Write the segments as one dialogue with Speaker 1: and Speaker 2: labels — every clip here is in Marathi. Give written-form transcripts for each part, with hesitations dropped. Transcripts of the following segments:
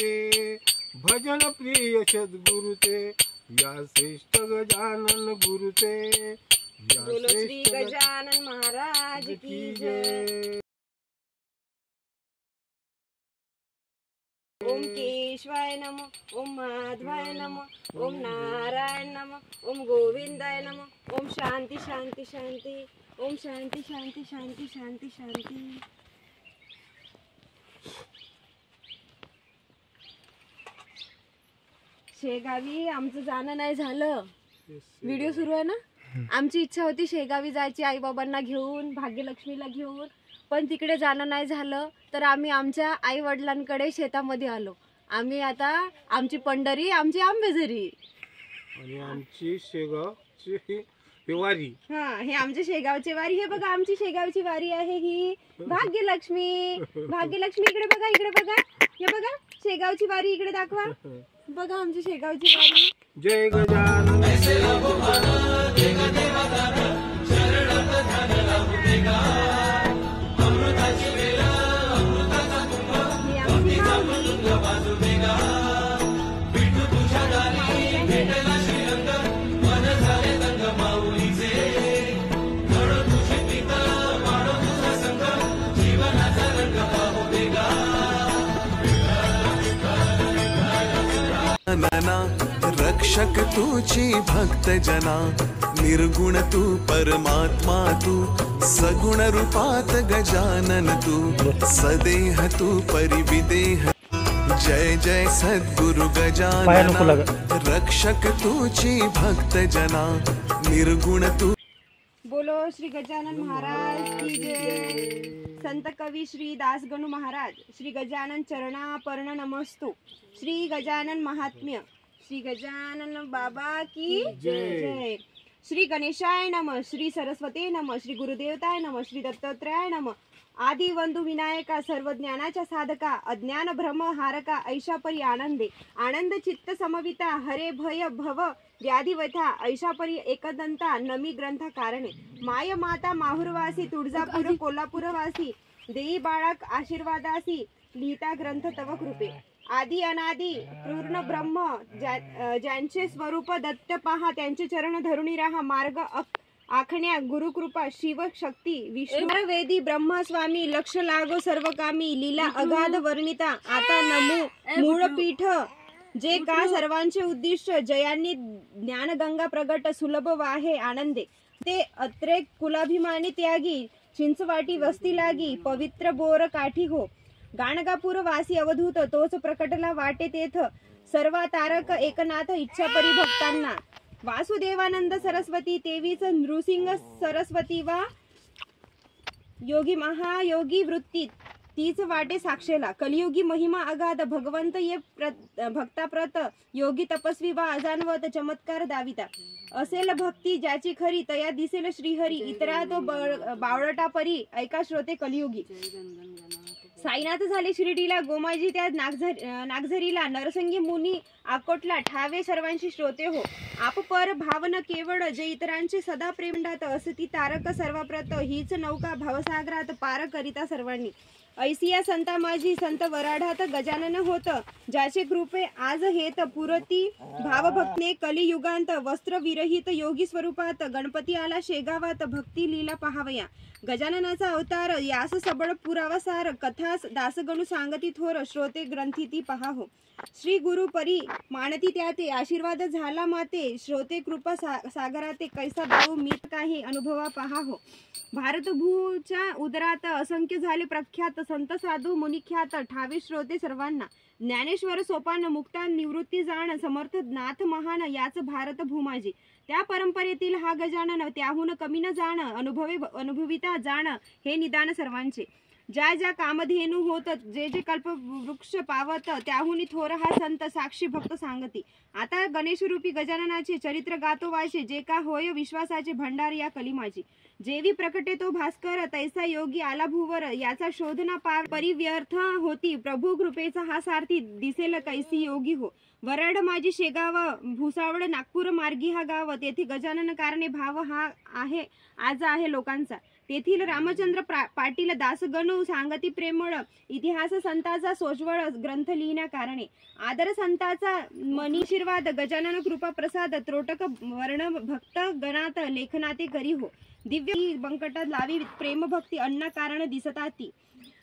Speaker 1: गुरुचे भजन प्रिय सद्गुरुचे या श्रेष्ठ गजानन गुरुचे या
Speaker 2: बोलो श्री
Speaker 1: श्रेष्ठ
Speaker 2: गजानन महाराज की जय। ओम केशवाय नमः, ओम माधवाय नमः, ओम नारायण नमः, ओम गोविंदाय नमः, ओम शांति शांति शांति, ओम शांति शांति शांति शांति शांति। शेगावी आमचं जाणं नाही झालं। व्हिडिओ सुरू आहे ना। आमची इच्छा होती शेगावी जायची आई बाबांना घेऊन, भाग्यलक्ष्मीला घेऊन, पण तिकडे जाणं नाही झालं। तर आम्ही आमच्या आई वडिलांकडे शेतामध्ये आलो। आम्ही आता आमची पंढरी आमची आंबेझरी
Speaker 1: आणि आमची शेगावची वारी।
Speaker 2: हे आमच्या शेगावची वारी। हे बघा आमची शेगावची वारी आहे ही भाग्यलक्ष्मी। भाग्यलक्ष्मी इकडे बघा, इकडे बघा, हे बघा शेगावची वारी इकडे दाखवा। बघा आमची शेगावची वारी।
Speaker 1: जय गजानन
Speaker 3: रक्षक तुझी भक्त जना, निर्गुण तू परमात्मा तू, सगुण रूपात गजानन तू, सदेह तू परिविदेह। जय जय सद्गुरु गजानन, रक्षक तुझी भक्त जना, निर्गुण तू।
Speaker 2: बोलो श्री गजानन महाराज की जय। संत कवी श्री दासगणु महाराज श्री गजानन चरणा पर्ण नमस्तु। श्री गजानन महात्म्य। श्री गजानन बाबा की जय। श्री गणेशाय नमः, श्री सरस्वती नमः, श्री गुरुदेवताय नमः, श्री दत्तात्रयाय नमः। आदि वंदु विनायका, सर्व ज्ञानाच्या साधका, अज्ञान भ्रम हारका, ऐशा परी आनंदे, आनंद चित्त समविता, हरे भय भव व्याधी व्यथा, ऐशा परी एकदंता, नमी ग्रंथ कारणे, माय माता माहुरवासी, तुळजापूर कोल्हापूरवासी, देई बाळक आशीर्वादासी, लिहिता ग्रंथ तव कृपे। आदि अनादि पूर्ण ब्रह्म, ज्यांचे स्वरूप दत्त पहा, त्यांचे चरण धरुणी राहा, मार्ग आखण्या गुरुकृपा, शिव शक्ती विष्णू वेदी, ब्रह्मा स्वामी, लक्ष लागो सर्व कामी, लीला अगाध वर्णिता, आता नमो मूळ पीठ, जे का सर्वांचे उद्दिष्ट, जयांनी ज्ञानगंगा प्रगट, सुलभ वाहे आनंदे, ते अत्रे कुलाभिमानी त्यागी, चिंचवाटी वस्ती लागी, पवित्र बोर काठी हो, गाणगापूर वासी अवधूत, तोच प्रकटला वाटे तेथ, सर्वा तारक एकनाथ, इच्छा परिभक्तांना, वासुदेवानंद सरस्वती, तेवीच नृसिंह सरस्वती वा योगी महायोगी वृत्ती, तीच वाटे साक्षेला, कलियुगी महिमा अगाध, भगवंत ये भक्ताप्रत, योगी तपस्वी वा अजानवत, चमत्कार दाविता, असेल भक्ती ज्याची खरी, तया दिसेल श्रीहरी, इतरा तो बावळटा परी, ऐका श्रोते कलियुगी। साईनाथ झाले शिर्डीला, गोमाजी त्या नागझरीला, नरसंगी मुनी आकोटला, ठावे सर्वांशी श्रोते हो, आप पर भावन केवळ, जे इतरांचे सदा प्रेमडात, असती तारक सर्वप्रत, हीच नौका भवसागरात पार करिता सर्वांनी, ऐसिया संता माझी, संत वराढात गजानन होत, ज्याचे कृपे आज हेत, पुरती भावभक्तने कलियुगांत, वस्त्र विरहित योगी स्वरूपात, गणपती आला शेगावात, भक्ती लीला पहावया, गजाननाचा अवतार, यास सबळ पुरावा सार, कथास दासगणू सांगती थोर, श्रोते ग्रंथी ती पहा हो, श्री गुरु परी मानती त्याते, आशीर्वाद झाला माते, श्रोते कृपा सागराते, कैसा भाऊ मीत काही अनुभवा पहा हो, भारतभूच्या उदरात असंख्य झाले प्रख्यात, संत साधू मुनिख्यात, ठावे श्रोते सर्वांना, ज्ञानेश्वर सोपान, मुक्ता निवृत्ती जाण, समर्थ नाथ महान, याच भारत भूमाजी, त्या परंपरेतील हा गजानन, त्याहून कमी न जाण, अनुभविता जाण, हे निदान सर्वांचे, ज्या ज्या कामधेनु होत, जे जे कल्प वृक्ष पावत, त्याहुनी थोर हा संत, साक्षी भक्त सांगती, आता गणेश रूपी गजाननाचे चरित्र गातो वाचे, जे का होय विश्वासाचे भंडार या कलिमाची, जेवी प्रकटे तो भास्कर, तैसा योगी आला भूवर, याचा शोधना पार परिव्यर्थ होती, प्रभू कृपेचा हा सारथी, दिसेल कैसी योगी हो, वराड माझी शेगाव, भुसावळ नागपूर मार्गी हा गाव, तेथे गजानन कारणे भाव हा आहे आज आहे लोकांचा, तेथील रामचंद्र पाटील दासगणू सांगती प्रेमळ इतिहास संताचा सोज्वळ ग्रंथ लिहिण्याकारणे आदर संताचा मनीशीर्वाद गजानन कृपा प्रसाद त्रोटक वर्ण भक्त गणात लेखनाते करी हो दिव्य बंकटात लावी प्रेम भक्ती अन्ना कारण दिसताती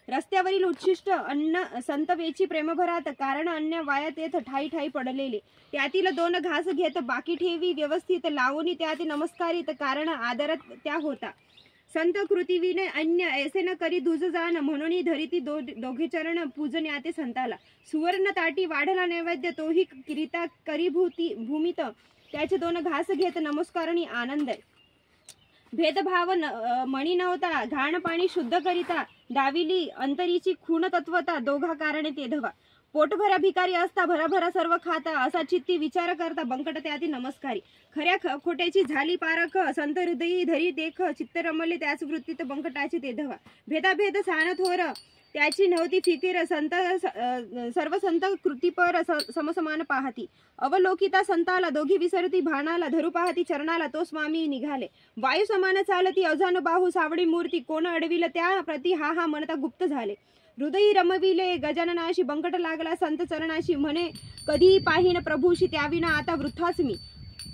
Speaker 2: रस्त्यावरील उच्छिष्ट अन्न संतवेची प्रेमभरात कारण अन्य वायात येत ठाई ठाई पडलेले त्यातील 2 घास घेत बाकी ठेवी व्यवस्थित लावून त्यात नमस्कारित कारण आदरात त्या होता संत कृतीविने अन्य ऐसे न करी दुज जाण म्हणून धरिती दोघे चरण पूजण्याते संताला सुवर्ण ताटी वाढला नैवेद्य तोही किरीता करी भूमित त्याचे 2 घास घेत नमस्कारणी आनंद भेदभाव मणी नव्हता घाण पाणी शुद्ध करिता दाविली अंतरीची खूण तत्वता दोघा कारणे ते धवा पोटभरा भिकारी असता भराभरा सर्व खाता असा चित्ती विचार करता बंकट त्याती नमस्कारी खऱ्या खोट्याची झाली पारख संत हृदयी धरी देख चित्त रमले त्याच वृत्तीत बंकटाची ते धवा भेदाभेद सान थोर त्याची नव्हती फिकीर संत सर्व संत कृतीपर समसमान पाहती अवलोकिता संताला दोघी विसरती भाणाला धरू पाहती चरणाला तो स्वामी निघाले वायू समान चालती अजान बाहू सावडी मूर्ती कोण अडविल त्या प्रती हा म्हणता गुप्त झाले हृदयी रमविले गजाननाशी बंकट लागला संत चरणाशी म्हणे कधी पाहिन प्रभूशी त्याविना आता वृथाच मी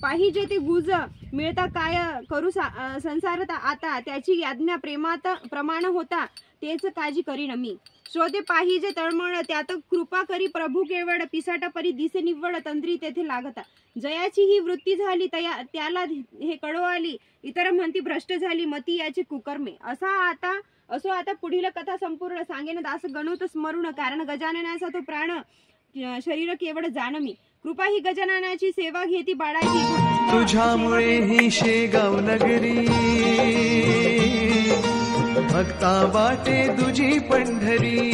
Speaker 2: पाहिजे ते गुज मिळता काय करू संसारता आता त्याची आज्ञा प्रेमात प्रमाण होता तेच काजी करीन मी श्रोते पाहिजे तळमळ त्यात कृपा करी प्रभू केवळ पिसाटा परी दिसे निव्वळ तंत्री तेथे लागता जयाची ही वृत्ती झाली त्याला हे कळो आली इतर म्हणती भ्रष्ट झाली मती याची कुकर्मे असो आता पुढील कथा संपूर्ण सांगेन दास गणुत स्मरून कारण गजाननाचा तो प्राण शरीर केवळ जाणमी कृपा ही गजाननाची सेवा घेती बाळाची
Speaker 3: तुझ्यामुळे ही शेगाव नगरी भक्ता वाटे तुझी पंढरी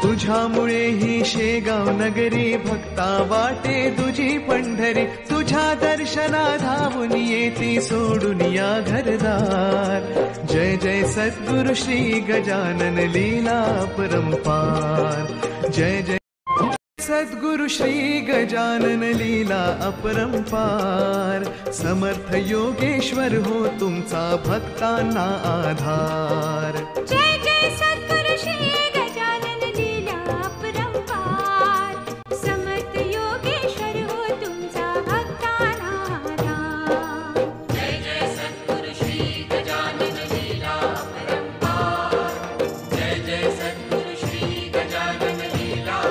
Speaker 3: तुझ्यामुळे ही शेगाव नगरी भक्ता वाटे तुझी पंढरी तुझ्या दर्शना धावून येती सोडून या घरदार जय जय सद्गुरु श्री गजानन लीला परंपार जय जय सद्गुरु श्री गजानन लीला अपरंपार समर्थ योगेश्वर हो तुमचा भक्तांना आधार
Speaker 4: जय जय सद्गुरु श्री गजानन लीला अपरंपार समर्थ योगेश्वर हो तुमचा भक्तांना आधार जय जय सद्गुरु श्री गजानन लीला अपरंपार जय जय सद्गुरु श्री गजानन लीला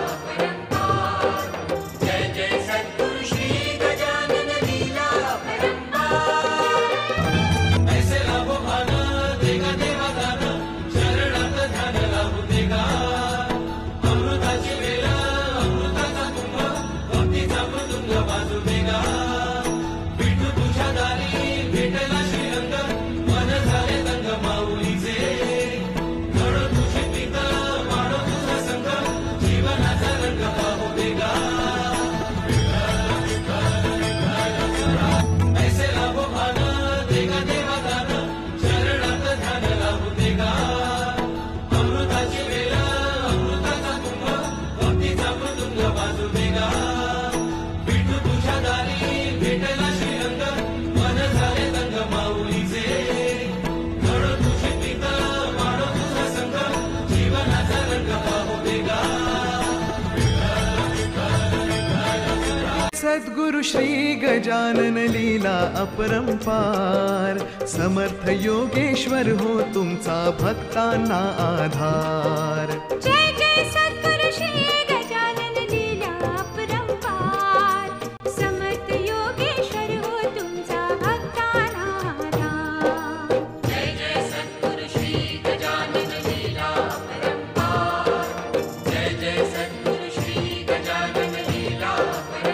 Speaker 3: सद्गुरु श्री गजानन लीला अपरंपार समर्थ योगेश्वर हो तुमचा भक्तांना आधार
Speaker 4: जय जय सद्गुरु श्री गजानन लीला अपरंपार समर्थ योगेश्वर हो तुमचा भक्तांना आधार जय जय सद्गुरु श्री गजानन लीला अपरंपार जय जय सद्गुरु श्री गजानन लीला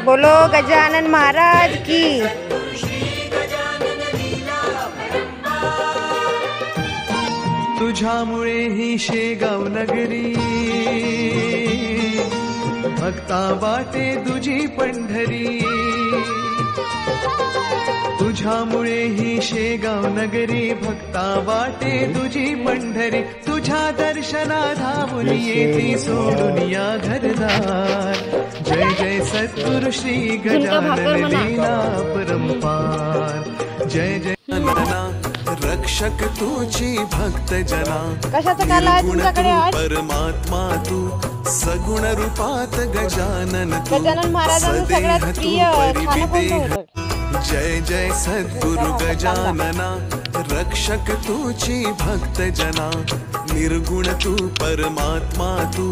Speaker 2: बोलो गजानन महाराज की
Speaker 3: तुझ्यामुळे ही शेगाव नगरी भक्ता वाटे तुझी पंढरी तुझ्यामुळे ही शेगाव नगरी भक्ता वाटे तुझी पंढरी तुझ्या दर्शना धावून येती सोडून या घरदार जय जय सद्गुरु श्री गजानन लीला परंपार जय जय रक्षक तुझी भक्त जना
Speaker 2: कशाचं काला आहे
Speaker 3: निर्गुण
Speaker 2: तुमच्याकडे
Speaker 3: तू
Speaker 2: आज?
Speaker 3: परमात्मा तू सगुण रूपात गजानन तू
Speaker 2: गजानन महाराजांचं सगळ्यात
Speaker 3: सदेह तू
Speaker 2: प्रिय खाणं कोणतं
Speaker 3: परिविदेह
Speaker 2: होतं?
Speaker 3: जय जय सद्गुरु गजानना रक्षक तुझी भक्त जना निर्गुण तू परमात्मा तू